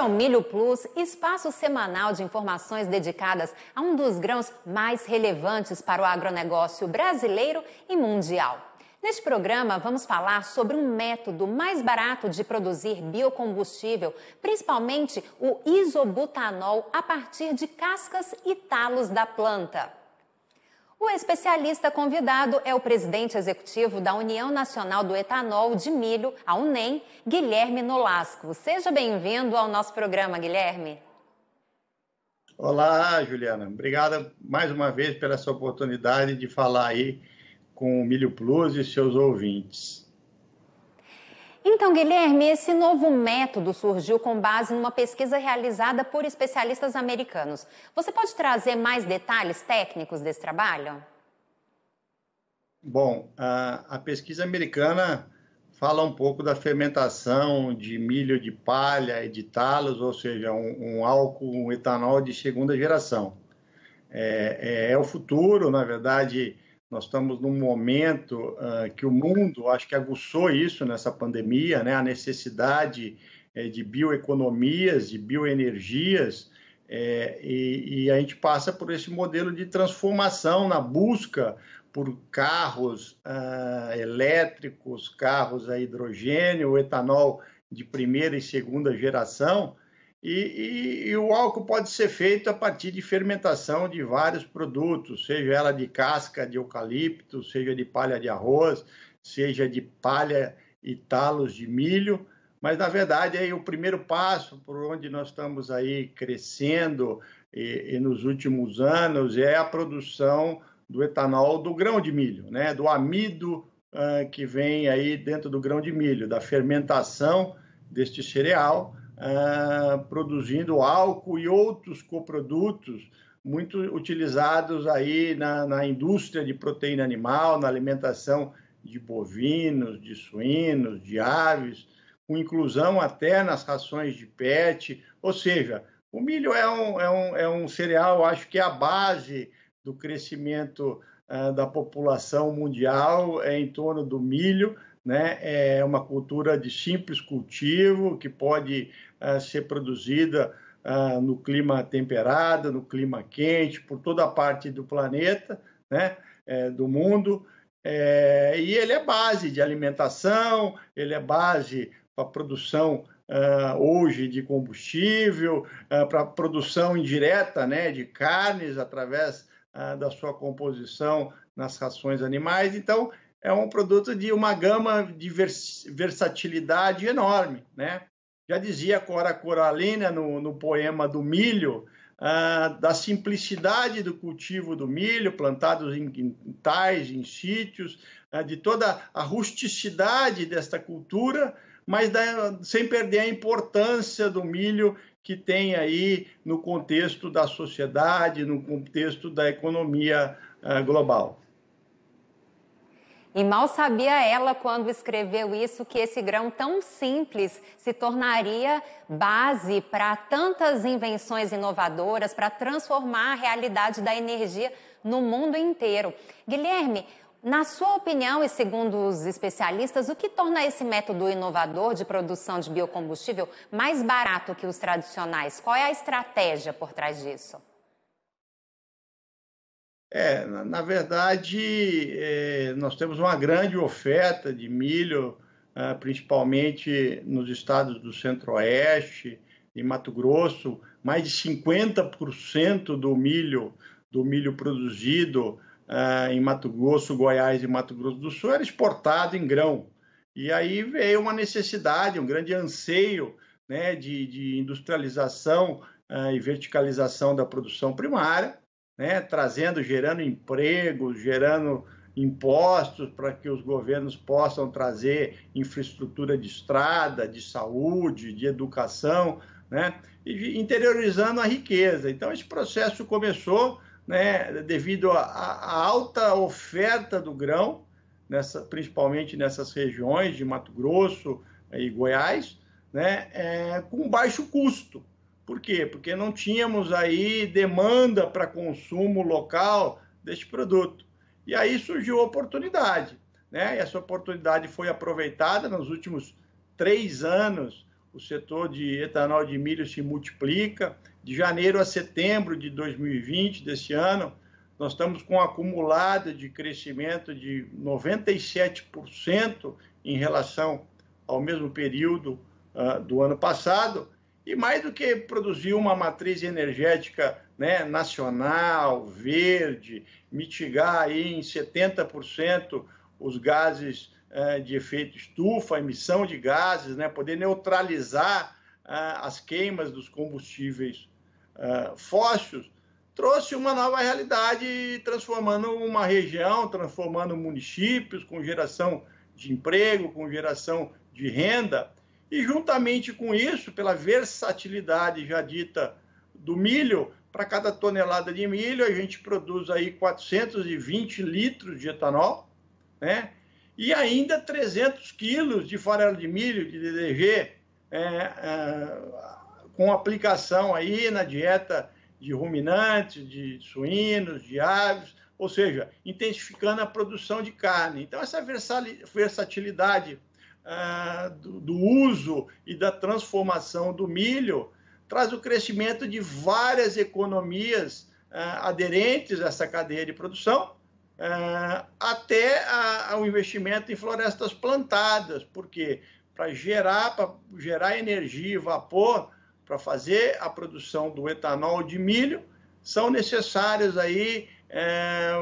é o Milho Plus, espaço semanal de informações dedicadas a um dos grãos mais relevantes para o agronegócio brasileiro e mundial. Neste programa, vamos falar sobre um método mais barato de produzir biocombustível, principalmente o isobutanol, a partir de cascas e talos da planta. O especialista convidado é o presidente executivo da União Nacional do Etanol de Milho, a UNEM, Guilherme Nolasco. Seja bem-vindo ao nosso programa, Guilherme. Olá, Juliana. Obrigada mais uma vez pela essa oportunidade de falar aí com o Milho Plus e seus ouvintes. Então, Guilherme, esse novo método surgiu com base numa pesquisa realizada por especialistas americanos. Você pode trazer mais detalhes técnicos desse trabalho? Bom, a pesquisa americana fala um pouco da fermentação de milho de palha e de talos, ou seja, um álcool, um etanol de segunda geração. É o futuro, na verdade. Nós estamos num momento que o mundo, acho que aguçou isso nessa pandemia, né? A necessidade de bioeconomias, de bioenergias, e a gente passa por esse modelo de transformação na busca por carros elétricos, carros a hidrogênio, etanol de primeira e segunda geração. E o álcool pode ser feito a partir de fermentação de vários produtos, seja ela de casca de eucalipto, seja de palha de arroz, seja de palha e talos de milho. Mas, na verdade, aí, o primeiro passo por onde nós estamos aí crescendo e nos últimos anos é a produção do etanol do grão de milho, né? Do amido que vem aí dentro do grão de milho, da fermentação deste cereal, produzindo álcool e outros coprodutos muito utilizados aí na indústria de proteína animal, na alimentação de bovinos, de suínos, de aves, com inclusão até nas rações de PET. Ou seja, o milho é um cereal, acho que é a base do crescimento da população mundial em torno do milho, né? É uma cultura de simples cultivo que pode ser produzida no clima temperado, no clima quente, por toda a parte do planeta, né? Do mundo. E ele é base de alimentação, ele é base para a produção hoje de combustível, para a produção indireta, né, de carnes através da sua composição nas rações animais. Então, é um produto de uma gama de versatilidade enorme, né? Já dizia Cora Coralina no poema do milho, da simplicidade do cultivo do milho, plantados em quintais, em sítios, de toda a rusticidade desta cultura, mas sem perder a importância do milho que tem aí no contexto da sociedade, no contexto da economia global. E mal sabia ela, quando escreveu isso, que esse grão tão simples se tornaria base para tantas invenções inovadoras, para transformar a realidade da energia no mundo inteiro. Guilherme, na sua opinião e segundo os especialistas, o que torna esse método inovador de produção de biocombustível mais barato que os tradicionais? Qual é a estratégia por trás disso? Na verdade, nós temos uma grande oferta de milho, principalmente nos estados do Centro-Oeste, em Mato Grosso. Mais de 50% do milho produzido em Mato Grosso, Goiás e Mato Grosso do Sul era exportado em grão. E aí veio uma necessidade, um grande anseio, né, de industrialização e verticalização da produção primária, né, gerando empregos, gerando impostos para que os governos possam trazer infraestrutura de estrada, de saúde, de educação, né, e interiorizando a riqueza. Então, esse processo começou, né, devido à alta oferta do grão, principalmente nessas regiões de Mato Grosso e Goiás, né, com baixo custo. Por quê? Porque não tínhamos aí demanda para consumo local deste produto. E aí surgiu a oportunidade, né? E essa oportunidade foi aproveitada nos últimos 3 anos. o setor de etanol de milho se multiplica. De janeiro a setembro de 2020, desse ano, nós estamos com um acumulado de crescimento de 97% em relação ao mesmo período do ano passado. E mais do que produzir uma matriz energética, né, nacional, verde, mitigar aí em 70% os gases de efeito estufa, a emissão de gases, né, poder neutralizar as queimas dos combustíveis fósseis, trouxe uma nova realidade, transformando uma região, transformando municípios com geração de emprego, com geração de renda. E juntamente com isso, pela versatilidade já dita do milho, para cada tonelada de milho a gente produz aí 420 litros de etanol, né? E ainda 300 quilos de farelo de milho, de DDG, com aplicação aí na dieta de ruminantes, de suínos, de aves, ou seja, intensificando a produção de carne. Então, essa versatilidade do uso e da transformação do milho traz o crescimento de várias economias aderentes a essa cadeia de produção, até o investimento em florestas plantadas, porque para gerar energia e vapor, para fazer a produção do etanol de milho, são necessários aí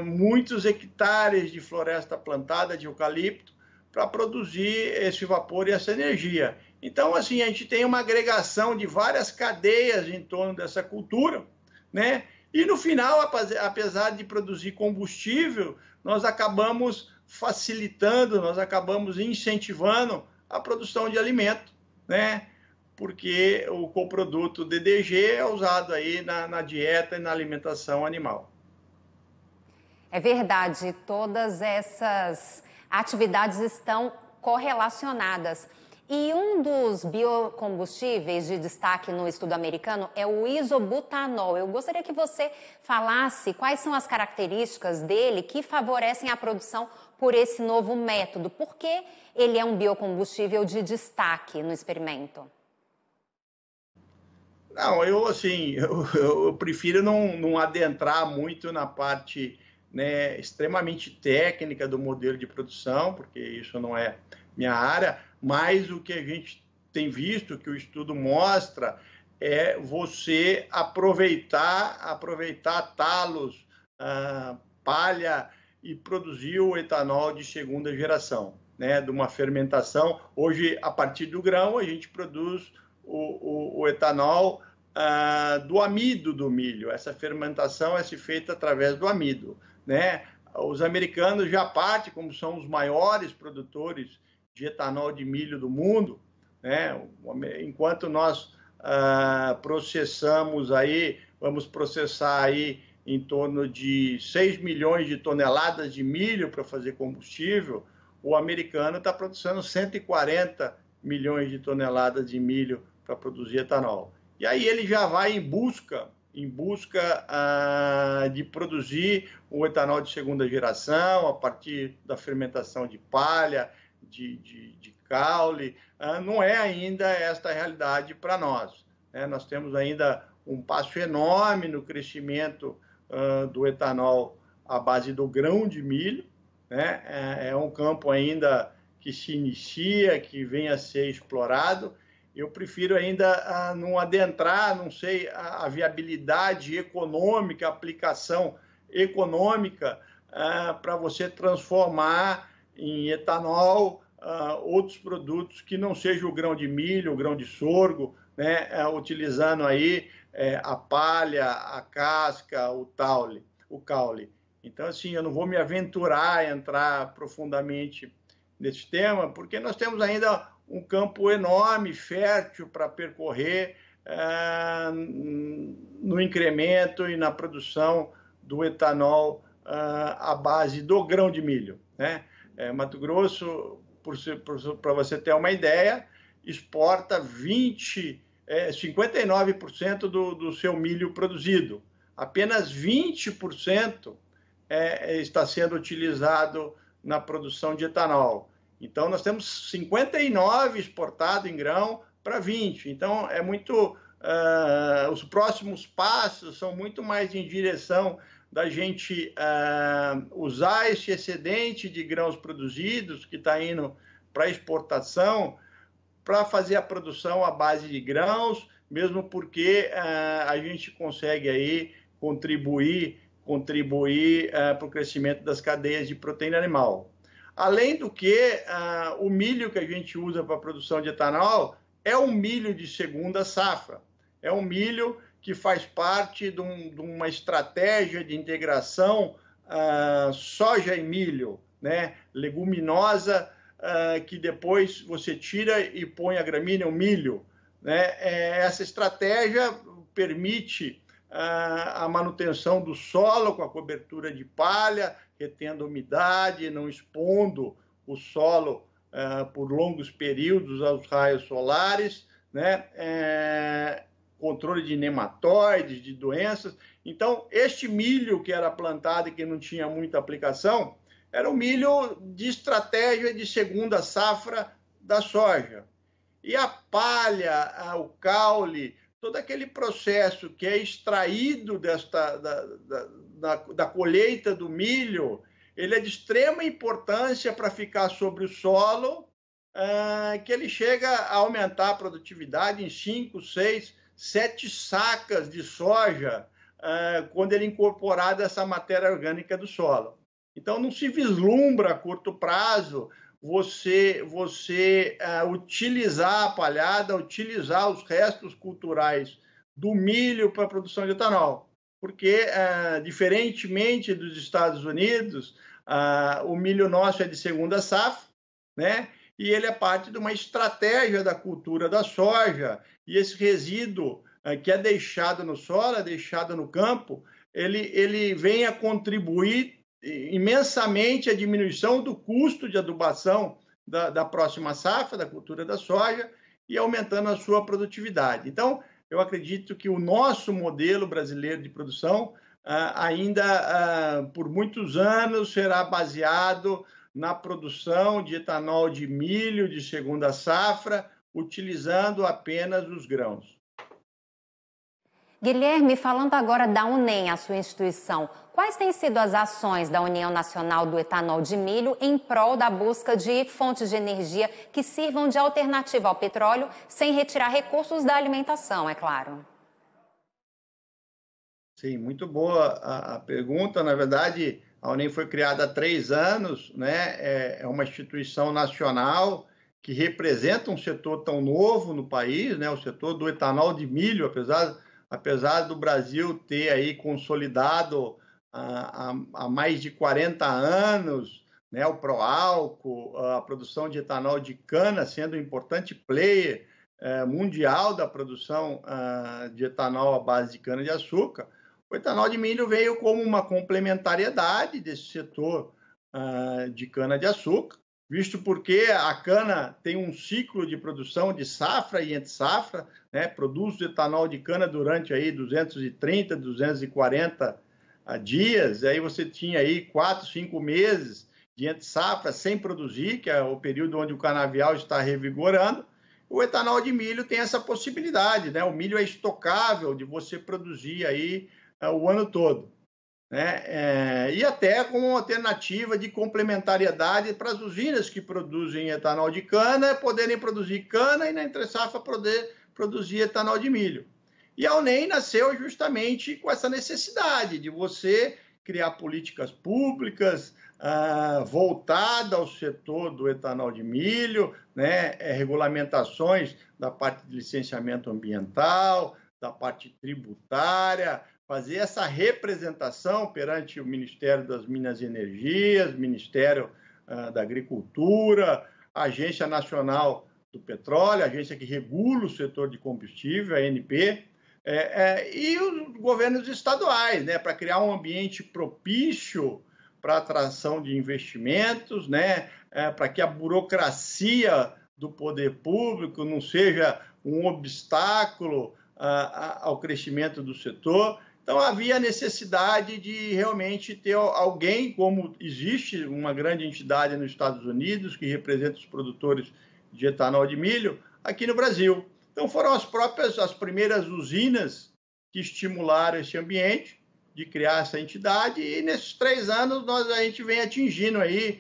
muitos hectares de floresta plantada de eucalipto para produzir esse vapor e essa energia. Então, assim, a gente tem uma agregação de várias cadeias em torno dessa cultura, né? E no final, apesar de produzir combustível, nós acabamos facilitando, nós acabamos incentivando a produção de alimento, né? Porque o coproduto DDG é usado aí na dieta e na alimentação animal. É verdade, todas essas atividades estão correlacionadas. E um dos biocombustíveis de destaque no estudo americano é o isobutanol. Eu gostaria que você falasse quais são as características dele que favorecem a produção por esse novo método. Por que ele é um biocombustível de destaque no experimento? Não, eu prefiro não adentrar muito na parte, né, extremamente técnica do modelo de produção, porque isso não é minha área, mas o que a gente tem visto, que o estudo mostra, é você aproveitar talos, palha e produzir o etanol de segunda geração, né, de uma fermentação. Hoje, a partir do grão, a gente produz o etanol do amido do milho. Essa fermentação é feita através do amido, né? Os americanos já partem, como são os maiores produtores de etanol de milho do mundo, né? Enquanto nós vamos processar aí em torno de 6 milhões de toneladas de milho para fazer combustível, o americano está produzindo 140 milhões de toneladas de milho para produzir etanol. E aí ele já vai em busca de produzir o etanol de segunda geração, a partir da fermentação de palha, de caule. Não é ainda esta a realidade para nós, né? Nós temos ainda um passo enorme no crescimento do etanol à base do grão de milho, né? É um campo ainda que se inicia, que vem a ser explorado. Eu prefiro ainda não adentrar, não sei, a viabilidade econômica, a aplicação econômica para você transformar em etanol outros produtos que não sejam o grão de milho, o grão de sorgo, né, utilizando aí a palha, a casca, o caule. Então, assim, eu não vou me aventurar a entrar profundamente nesse tema, porque nós temos ainda um campo enorme, fértil para percorrer no incremento e na produção do etanol à base do grão de milho, né? Mato Grosso, para você ter uma ideia, exporta 59% do seu milho produzido. Apenas 20% está sendo utilizado na produção de etanol. Então, nós temos 59 exportado em grão, para 20. Então, os próximos passos são muito mais em direção da gente usar esse excedente de grãos produzidos que está indo para exportação para fazer a produção à base de grãos, mesmo porque a gente consegue aí contribuir para o crescimento das cadeias de proteína animal. Além do que, o milho que a gente usa para a produção de etanol é um milho de segunda safra. É um milho que faz parte de uma estratégia de integração soja e milho, né? Leguminosa, que depois você tira e põe a gramínea, o milho. Né? Essa estratégia permite a manutenção do solo com a cobertura de palha, retendo umidade, não expondo o solo por longos períodos aos raios solares, né? Controle de nematóides, de doenças. Então, este milho que era plantado e que não tinha muita aplicação, era um milho de estratégia de segunda safra da soja. E a palha, o caule, todo aquele processo que é extraído da colheita do milho, ele é de extrema importância para ficar sobre o solo, que ele chega a aumentar a produtividade em 5, 6, 7 sacas de soja, quando ele é incorporado essa matéria orgânica do solo. Então, não se vislumbra a curto prazo você utilizar a palhada, utilizar os restos culturais do milho para a produção de etanol. Porque, diferentemente dos Estados Unidos, o milho nosso é de segunda safra, né? E ele é parte de uma estratégia da cultura da soja. E esse resíduo que é deixado no solo, é deixado no campo, ele vem a contribuir imensamente a diminuição do custo de adubação da próxima safra, da cultura da soja, e aumentando a sua produtividade. Então, eu acredito que o nosso modelo brasileiro de produção ainda, por muitos anos, será baseado na produção de etanol de milho de segunda safra, utilizando apenas os grãos. Guilherme, falando agora da UNEM, a sua instituição, quais têm sido as ações da União Nacional do Etanol de Milho em prol da busca de fontes de energia que sirvam de alternativa ao petróleo, sem retirar recursos da alimentação, é claro? Sim, muito boa a pergunta. Na verdade, a UNEM foi criada há 3 anos, né? É uma instituição nacional que representa um setor tão novo no país, né? O setor do etanol de milho, apesar do Brasil ter aí consolidado há mais de 40 anos, né, o Proálcool, a produção de etanol de cana sendo um importante player mundial da produção de etanol à base de cana-de-açúcar, o etanol de milho veio como uma complementariedade desse setor de cana-de-açúcar, visto porque a cana tem um ciclo de produção de safra e entre safra, né? Produz etanol de cana durante aí 230, 240 dias, aí você tinha aí 4, 5 meses de entre safra sem produzir, que é o período onde o canavial está revigorando. O etanol de milho tem essa possibilidade, né? O milho é estocável de você produzir aí o ano todo. Né? E até como uma alternativa de complementariedade para as usinas que produzem etanol de cana, poderem produzir cana e na entre-safra poder produzir etanol de milho. E a UNEM nasceu justamente com essa necessidade de você criar políticas públicas voltadas ao setor do etanol de milho, né? Regulamentações da parte de licenciamento ambiental, da parte tributária, fazer essa representação perante o Ministério das Minas e Energias, Ministério da Agricultura, a Agência Nacional do Petróleo, a agência que regula o setor de combustível, a ANP, e os governos estaduais, né, para criar um ambiente propício para a atração de investimentos, né, para que a burocracia do poder público não seja um obstáculo ao crescimento do setor. Então, havia necessidade de realmente ter alguém, como existe uma grande entidade nos Estados Unidos, que representa os produtores de etanol de milho, aqui no Brasil. Então, foram as primeiras usinas que estimularam esse ambiente de criar essa entidade, e nesses 3 anos a gente vem atingindo aí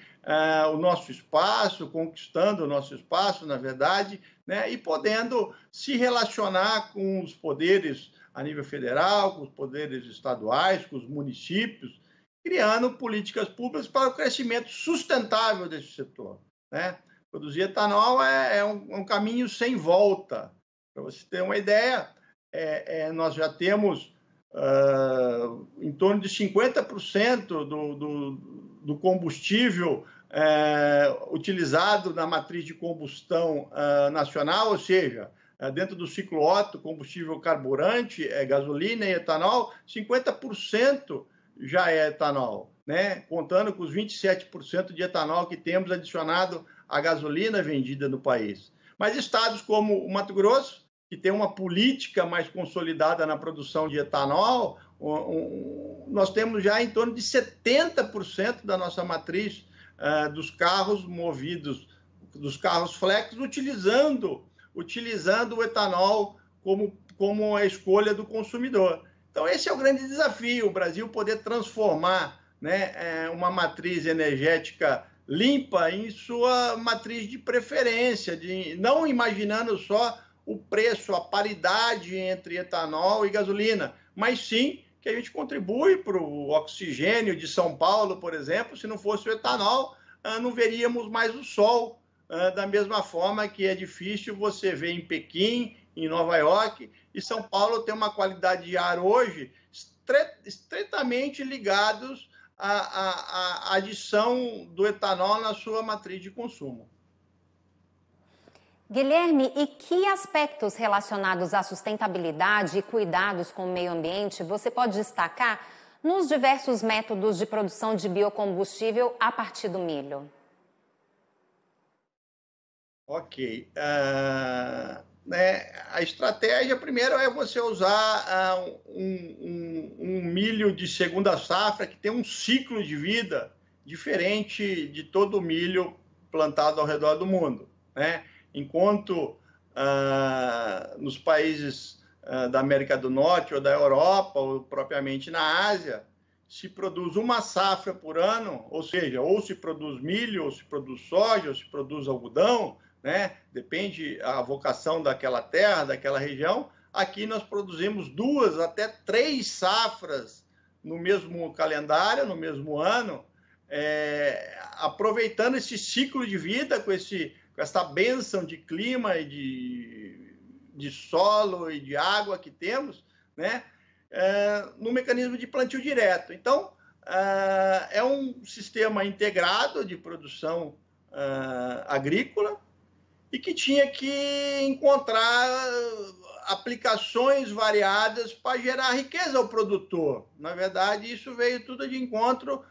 o nosso espaço, conquistando o nosso espaço, na verdade, né, e podendo se relacionar com os poderes a nível federal, com os poderes estaduais, com os municípios, criando políticas públicas para o crescimento sustentável desse setor, né? Produzir etanol é um caminho sem volta. Para você ter uma ideia, nós já temos em torno de 50% do combustível utilizado na matriz de combustão nacional, ou seja, dentro do ciclo Otto, combustível carburante, gasolina e etanol, 50% já é etanol, né? Contando com os 27% de etanol que temos adicionado à gasolina vendida no país. Mas estados como o Mato Grosso, que tem uma política mais consolidada na produção de etanol, nós temos já em torno de 70% da nossa matriz dos carros movidos, dos carros flex, utilizando o etanol como a escolha do consumidor. Então, esse é o grande desafio, o Brasil poder transformar, né, uma matriz energética limpa em sua matriz de preferência, não imaginando só o preço, a paridade entre etanol e gasolina, mas sim que a gente contribui para o oxigênio de São Paulo, por exemplo. Se não fosse o etanol, não veríamos mais o sol, da mesma forma que é difícil você ver em Pequim, em Nova York, e São Paulo tem uma qualidade de ar hoje estreitamente ligados à adição do etanol na sua matriz de consumo. Guilherme, e que aspectos relacionados à sustentabilidade e cuidados com o meio ambiente você pode destacar nos diversos métodos de produção de biocombustível a partir do milho? Ok. A estratégia, primeiro, é você usar um milho de segunda safra que tem um ciclo de vida diferente de todo o milho plantado ao redor do mundo, né? Enquanto nos países da América do Norte ou da Europa, ou propriamente na Ásia, se produz uma safra por ano, ou seja, ou se produz milho, ou se produz soja, ou se produz algodão, né? Depende a vocação daquela terra, daquela região. Aqui nós produzimos 2 até 3 safras no mesmo calendário, no mesmo ano, aproveitando esse ciclo de vida com essa bênção de clima e de solo e de água que temos, né? No mecanismo de plantio direto. Então, é um sistema integrado de produção agrícola e que tinha que encontrar aplicações variadas para gerar riqueza ao produtor. Na verdade, isso veio tudo de encontro,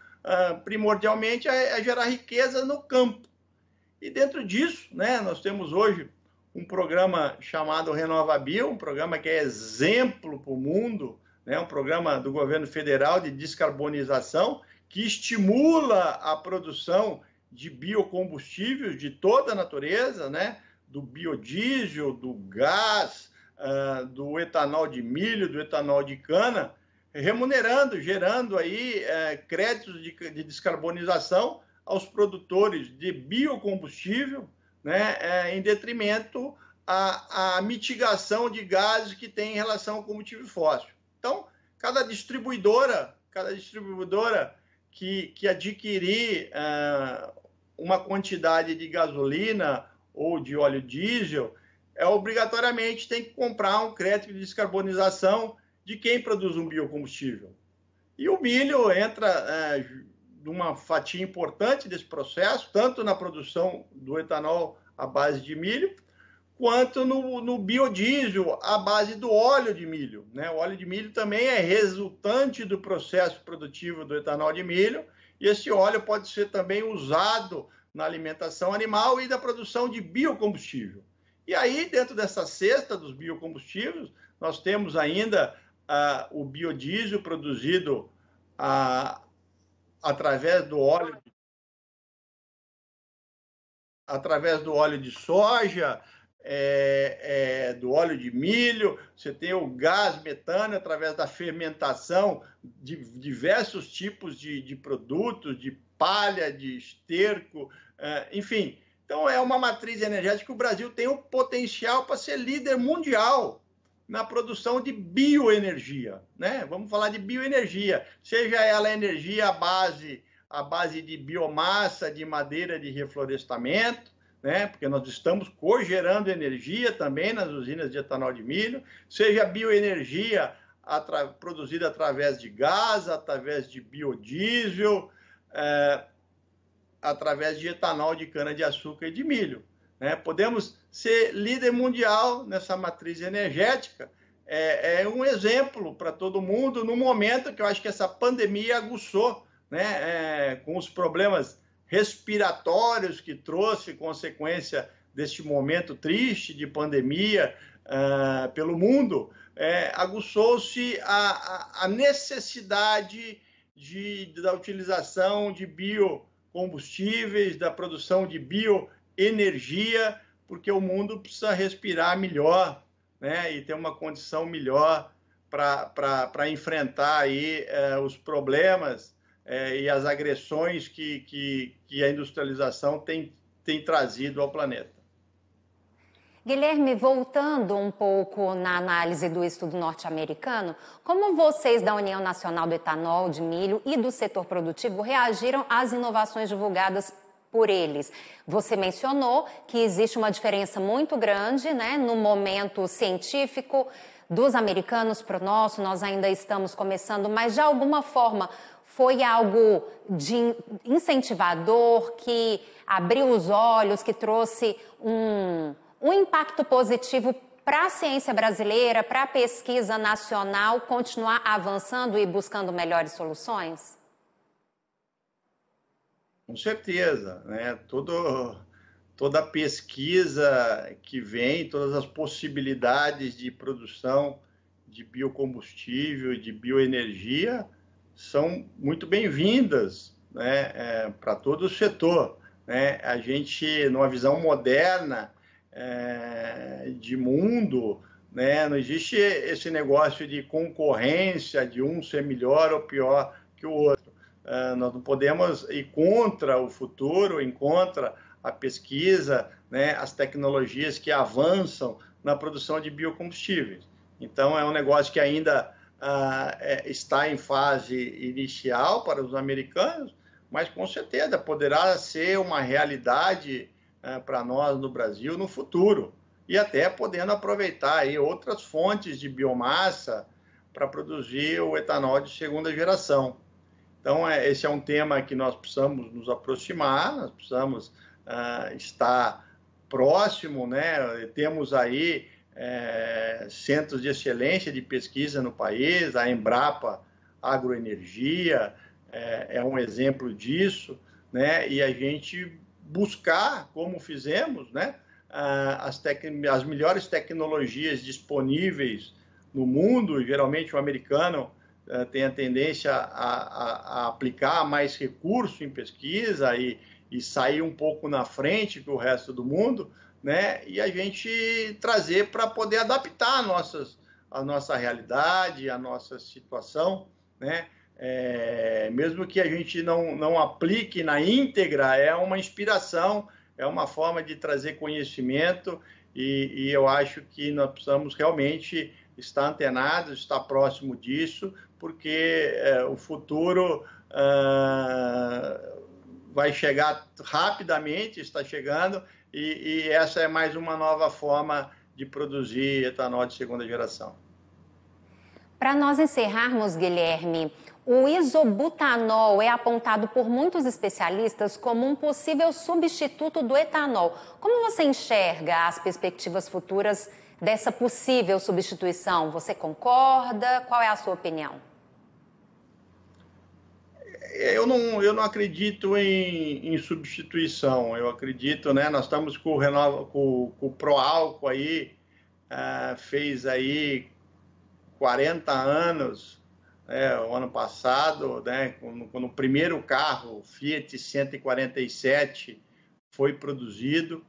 primordialmente, a gerar riqueza no campo. E dentro disso, né, nós temos hoje um programa chamado RenovaBio, um programa que é exemplo para o mundo, né, um programa do governo federal de descarbonização que estimula a produção de biocombustíveis de toda a natureza, né, do biodiesel, do gás, do etanol de milho, do etanol de cana, remunerando, gerando aí créditos de descarbonização aos produtores de biocombustível, né, em detrimento à mitigação de gases que tem em relação ao combustível fóssil. Então, cada distribuidora que adquirir uma quantidade de gasolina ou de óleo diesel, obrigatoriamente tem que comprar um crédito de descarbonização de quem produz um biocombustível. E o milho entra numa fatia importante desse processo, tanto na produção do etanol à base de milho, quanto no biodiesel à base do óleo de milho, né? O óleo de milho também é resultante do processo produtivo do etanol de milho, e esse óleo pode ser também usado na alimentação animal e da produção de biocombustível. E aí, dentro dessa cesta dos biocombustíveis, nós temos ainda o biodiesel produzido através do óleo de soja, do óleo de milho, você tem o gás metano através da fermentação de diversos tipos de produtos, de palha, de esterco, enfim. Então, é uma matriz energética que o Brasil tem o potencial para ser líder mundial na produção de bioenergia, né? Vamos falar de bioenergia, seja ela energia à base de biomassa, de madeira de reflorestamento, né? Porque nós estamos cogerando energia também nas usinas de etanol de milho, seja bioenergia produzida através de gás, através de biodiesel, através de etanol de cana-de-açúcar e de milho. Né? Podemos ser líder mundial nessa matriz energética. É um exemplo para todo mundo no momento que eu acho que essa pandemia aguçou, né? Com os problemas respiratórios que trouxe consequência deste momento triste de pandemia pelo mundo, aguçou-se a necessidade da utilização de biocombustíveis, da produção de bioenergia, porque o mundo precisa respirar melhor, né, e ter uma condição melhor para enfrentar aí, os problemas e as agressões que a industrialização tem trazido ao planeta. Guilherme, voltando um pouco na análise do estudo norte-americano, como vocês da União Nacional do Etanol, de Milho e do setor produtivo reagiram às inovações divulgadas por eles? Você mencionou que existe uma diferença muito grande, né, no momento científico dos americanos para o nosso, nós ainda estamos começando, mas de alguma forma foi algo de incentivador, que abriu os olhos, que trouxe um impacto positivo para a ciência brasileira, para a pesquisa nacional continuar avançando e buscando melhores soluções? Com certeza, né? Toda a pesquisa que vem, todas as possibilidades de produção de biocombustível, de bioenergia, são muito bem-vindas, né, para todo o setor. Né? A gente, numa visão moderna de mundo, né, não existe esse negócio de concorrência, de um ser melhor ou pior que o outro. Nós não podemos ir contra o futuro, ir contra a pesquisa, né, as tecnologias que avançam na produção de biocombustíveis. Então, é um negócio que ainda está em fase inicial para os americanos, mas com certeza poderá ser uma realidade para nós no Brasil no futuro, e até podendo aproveitar aí outras fontes de biomassa para produzir o etanol de segunda geração. Então, esse é um tema que nós precisamos nos aproximar, nós precisamos estar próximo, né? Temos aí centros de excelência de pesquisa no país, a Embrapa Agroenergia é um exemplo disso, né? E a gente buscar, como fizemos, né? As melhores tecnologias disponíveis no mundo. Geralmente o americano tem a tendência a aplicar mais recurso em pesquisa e sair um pouco na frente que o resto do mundo, né? E a gente trazer para poder adaptar a nossa realidade, a nossa situação, né? Mesmo que a gente não aplique na íntegra, é uma inspiração, é uma forma de trazer conhecimento, e eu acho que nós precisamos realmente estar antenados, estar próximo disso, porque o futuro vai chegar rapidamente, está chegando, e essa é mais uma nova forma de produzir etanol de segunda geração. Para nós encerrarmos, Guilherme, o isobutanol é apontado por muitos especialistas como um possível substituto do etanol. Como você enxerga as perspectivas futuras dessa possível substituição? Você concorda? Qual é a sua opinião? Eu não acredito em substituição. Eu acredito, né? Nós estamos com o Proálcool aí, fez aí 40 anos, o ano passado, né? Quando o primeiro carro Fiat 147 foi produzido.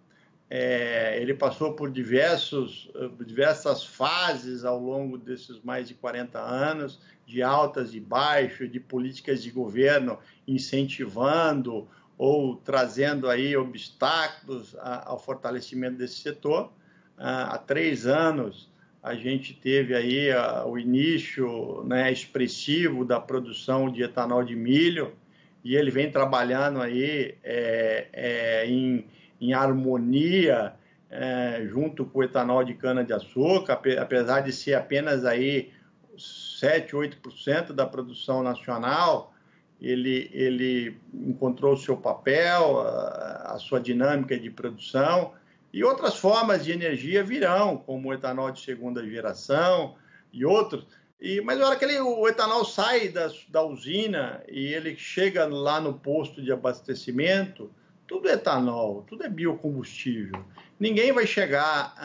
Ele passou por diversas fases ao longo desses mais de 40 anos, de altas e baixos, de políticas de governo incentivando ou trazendo aí obstáculos ao fortalecimento desse setor. Há 3 anos a gente teve aí o início, né, expressivo da produção de etanol de milho, e ele vem trabalhando aí em harmonia junto com o etanol de cana-de-açúcar, apesar de ser apenas aí 7, 8% da produção nacional, ele encontrou o seu papel, a sua dinâmica de produção, e outras formas de energia virão, como o etanol de segunda geração e outros. Mas na hora que o etanol sai da usina e ele chega lá no posto de abastecimento, tudo é etanol, tudo é biocombustível. Ninguém vai chegar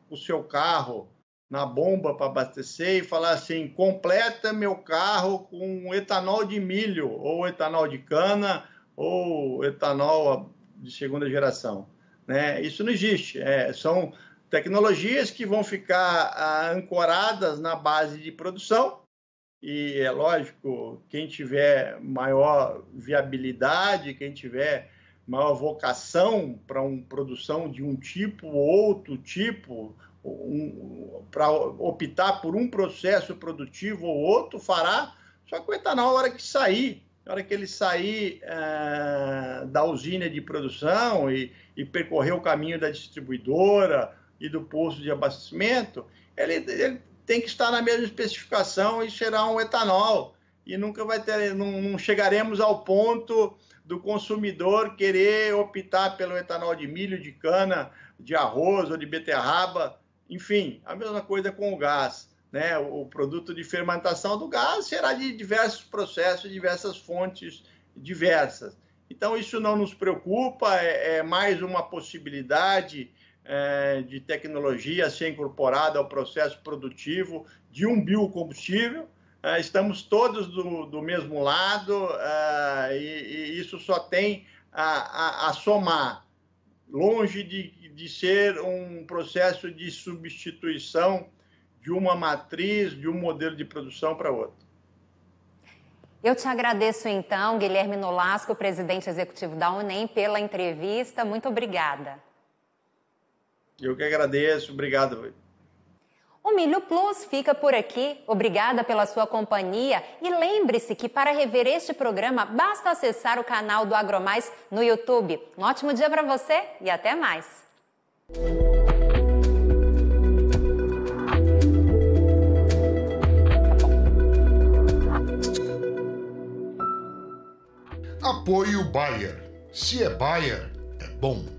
com o seu carro na bomba para abastecer e falar assim: completa meu carro com etanol de milho, ou etanol de cana, ou etanol de segunda geração, né? Isso não existe. São tecnologias que vão ficar ancoradas na base de produção, e é lógico, quem tiver maior viabilidade, quem tiver maior vocação para uma produção de um tipo ou outro tipo, para optar por um processo produtivo ou outro, fará. Só que o etanol, na hora que ele sair da usina de produção e percorrer o caminho da distribuidora e do posto de abastecimento, ele tem que estar na mesma especificação e será um etanol. E nunca não chegaremos ao ponto do consumidor querer optar pelo etanol de milho, de cana, de arroz ou de beterraba. Enfim, a mesma coisa com o gás, né? O produto de fermentação do gás será de diversos processos, diversas fontes diversas. Então, isso não nos preocupa, é mais uma possibilidade de tecnologia a ser incorporada ao processo produtivo de um biocombustível. Estamos todos do mesmo lado, e isso só tem a somar, longe de ser um processo de substituição de uma matriz, de um modelo de produção para outro. Eu te agradeço então, Guilherme Nolasco, presidente executivo da UNEM, pela entrevista. Muito obrigada. Eu que agradeço, obrigado. O Milho Plus fica por aqui. Obrigada pela sua companhia. E lembre-se que para rever este programa, basta acessar o canal do AgroMais no YouTube. Um ótimo dia para você e até mais. Apoio Bayer. Se é Bayer, é bom.